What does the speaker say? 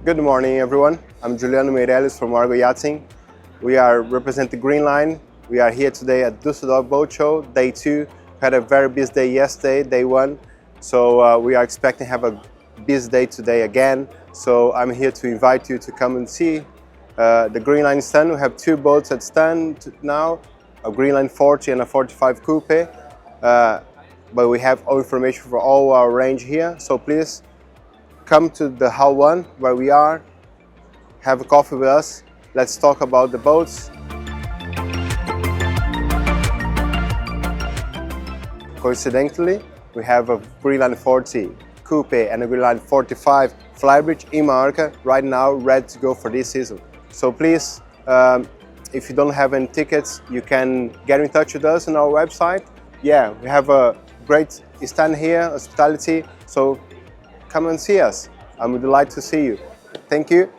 Good morning, everyone. I'm Juliano Meirelles from Argo Yachting. We are representing Greenline. We are here today at Dusseldorf Boat Show, day 2. We had a very busy day yesterday, day 1. So we are expecting to have a busy day today again. So I'm here to invite you to come and see the Greenline stand. We have 2 boats at stand now, a Greenline 40 and a 45 Coupe. But we have all information for all our range here. So please come to the Hall 1 where we are, have a coffee with us, let's talk about the boats. Coincidentally, we have a Greenline 40 Coupe and a Greenline 45 Flybridge in Mallorca right now, ready to go for this season. So please, if you don't have any tickets, you can get in touch with us on our website. Yeah, we have a great stand here, hospitality, so come and see us. I would like to see you. Thank you.